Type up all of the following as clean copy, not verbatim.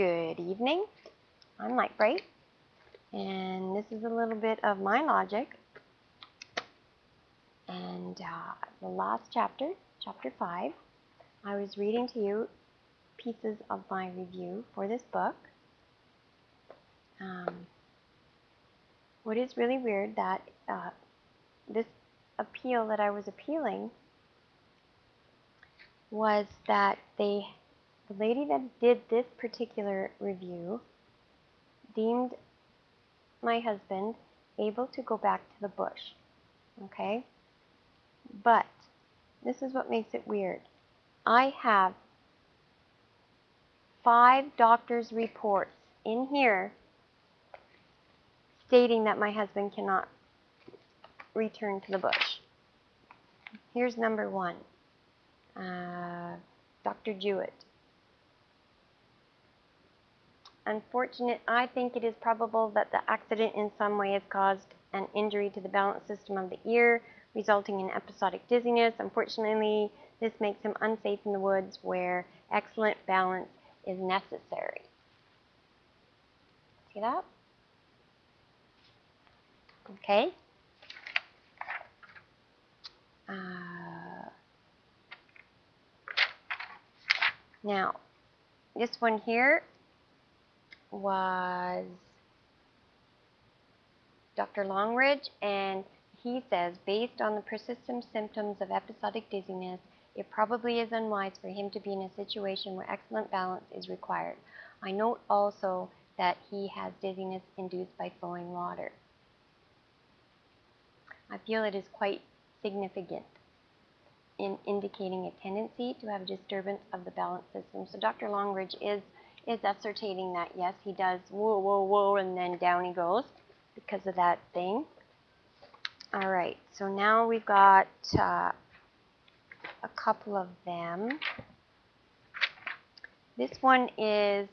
Good evening. I'm Lightbrite, and this is a little bit of my logic. And the last chapter, chapter 5, I was reading to you pieces of my review for this book. What is really weird that this appeal that I was appealing was that the lady that did this particular review deemed my husband able to go back to the bush. Okay? But this is what makes it weird. I have 5 doctors' reports in here stating that my husband cannot return to the bush. Here's number 1. Dr. Jewett. I think it is probable that the accident in some way has caused an injury to the balance system of the ear, resulting in episodic dizziness. Unfortunately, this makes him unsafe in the woods where excellent balance is necessary. See that? Okay. Now, this one here was Dr. Longridge, and he says, based on the persistent symptoms of episodic dizziness, it probably is unwise for him to be in a situation where excellent balance is required. I note also that he has dizziness induced by flowing water. I feel it is quite significant in indicating a tendency to have a disturbance of the balance system. So Dr. Longridge is ascertaining that, yes, he does whoa, whoa, whoa, and then down he goes because of that thing. All right, so now we've got a couple of them. This one is,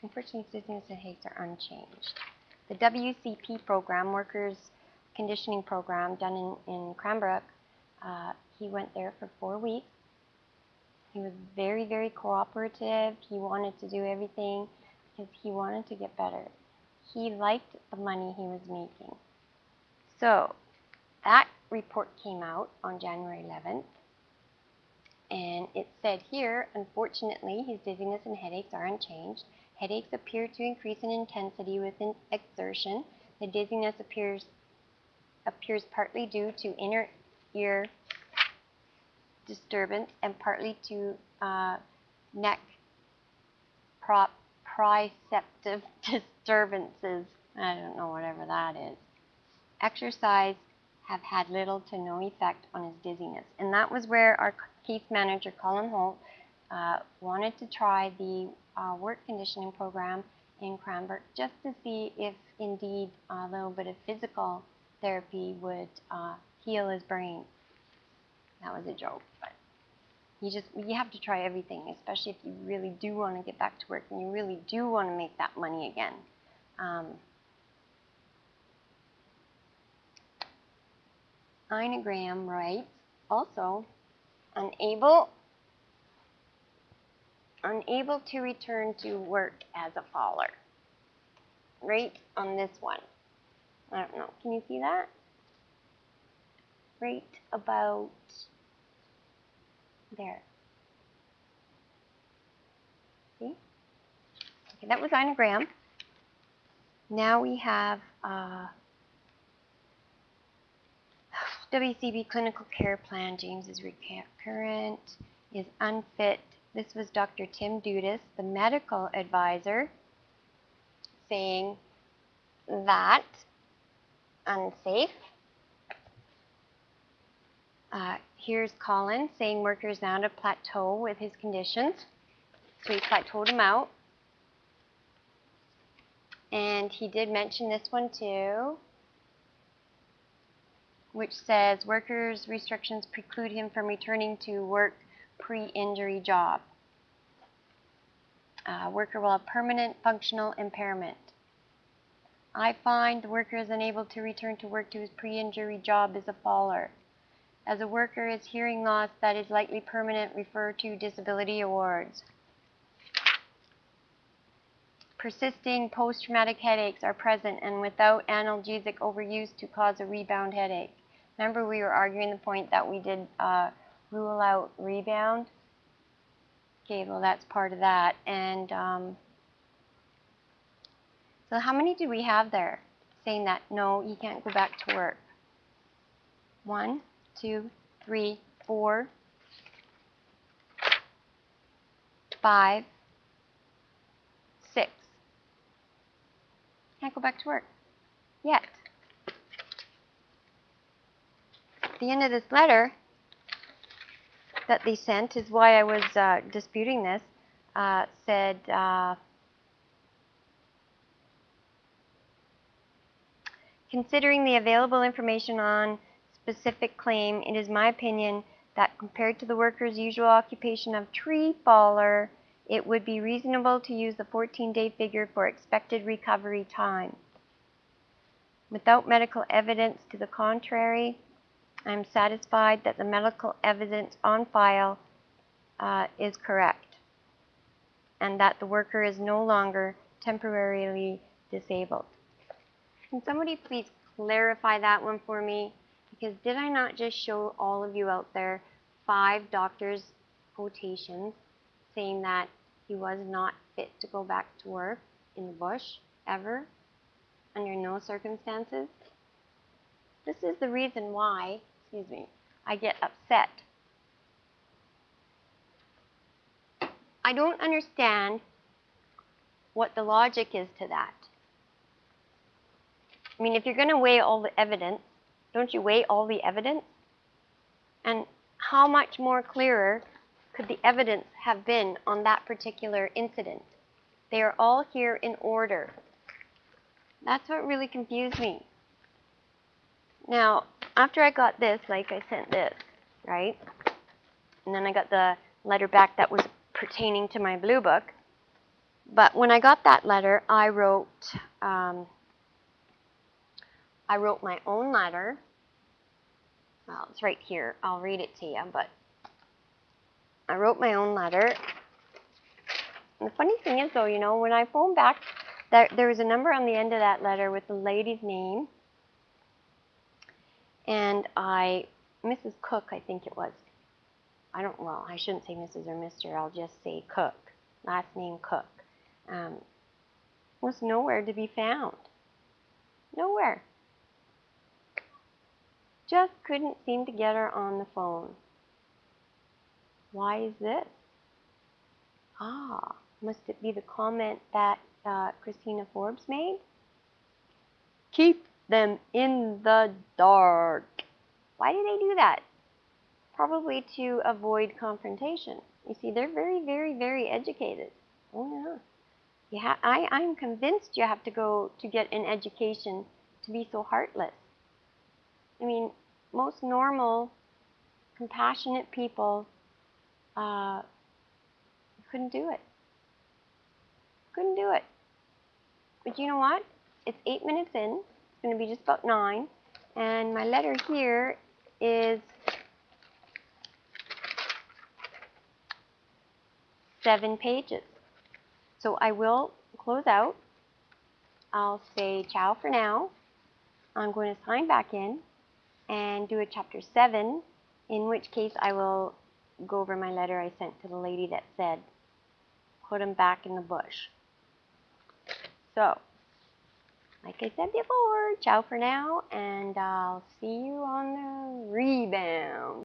unfortunately, dizziness and headaches are unchanged. The WCP program, Workers Conditioning Program, done in Cranbrook, he went there for 4 weeks. He was very, very cooperative. He wanted to do everything because he wanted to get better. He liked the money he was making. So that report came out on January 11th. And it said here, unfortunately, his dizziness and headaches are unchanged. Headaches appear to increase in intensity with exertion. The dizziness appears partly due to inner ear disturbance and partly to neck proprioceptive disturbances. I don't know, whatever that is. Exercise have had little to no effect on his dizziness. And that was where our case manager, Colin Holt, wanted to try the work conditioning program in Cranbrook just to see if indeed a little bit of physical therapy would heal his brain. That was a joke, but you have to try everything, especially if you really do want to get back to work and you really do want to make that money again. Inogram writes, also, unable to return to work as a faller. Right on this one. I don't know. Can you see that? Right about there. See? Okay, that was inogram. Now we have WCB clinical care plan. James is recurrent, is unfit. This was Dr. Tim Dudas, the medical advisor, saying that unsafe. Here's Colin saying worker is now at a plateau with his conditions. So he plateaued him out. And he did mention this one too, which says workers' restrictions preclude him from returning to work pre-injury job. Worker will have permanent functional impairment. I find the worker is unable to return to work to his pre-injury job as a faller. As a worker is hearing loss that is likely permanent, refer to disability awards. Persisting post-traumatic headaches are present and without analgesic overuse to cause a rebound headache. Remember, we were arguing the point that we did rule out rebound? Okay, well, that's part of that. And so how many do we have there saying that, no, you can't go back to work? 1, 2, 3, 4, 5, 6. Can't go back to work yet. The end of this letter that they sent is why I was disputing this, said, considering the available information on specific claim, it is my opinion that compared to the worker's usual occupation of tree faller, it would be reasonable to use the 14-day figure for expected recovery time. Without medical evidence to the contrary, I am satisfied that the medical evidence on file is correct and that the worker is no longer temporarily disabled. Can somebody please clarify that one for me? Because did I not just show all of you out there 5 doctors' quotations saying that he was not fit to go back to work in the bush ever, under no circumstances? This is the reason why, I get upset. I don't understand what the logic is to that. I mean, if you're going to weigh all the evidence, don't you weigh all the evidence? And how much more clearer could the evidence have been on that particular incident? They are all here in order. That's what really confused me. Now, after I got this, like I sent this, right? And then I got the letter back that was pertaining to my blue book. But when I got that letter, I wrote my own letter. Well, it's right here. I'll read it to you, but I wrote my own letter. And the funny thing is, though, you know, when I phoned back, there was a number on the end of that letter with the lady's name. And Mrs. Cook, I think it was. Well, I shouldn't say Mrs. or Mr. I'll just say Cook. Last name Cook. Was nowhere to be found. Nowhere. Just couldn't seem to get her on the phone. Why is this? Must it be the comment that Christina Forbes made? Keep them in the dark. Why do they do that? Probably to avoid confrontation. You see, they're very, very, very educated. Oh, yeah. I'm convinced you have to go to get an education to be so heartless. I mean, most normal, compassionate people couldn't do it. Couldn't do it. But you know what? It's 8 minutes in. It's going to be just about 9. And my letter here is 7 pages. So I will close out. I'll say ciao for now. I'm going to sign back in and do a chapter 7, in which case I will go over my letter I sent to the lady that said, put him back in the bush. So, like I said before, ciao for now, and I'll see you on the rebound.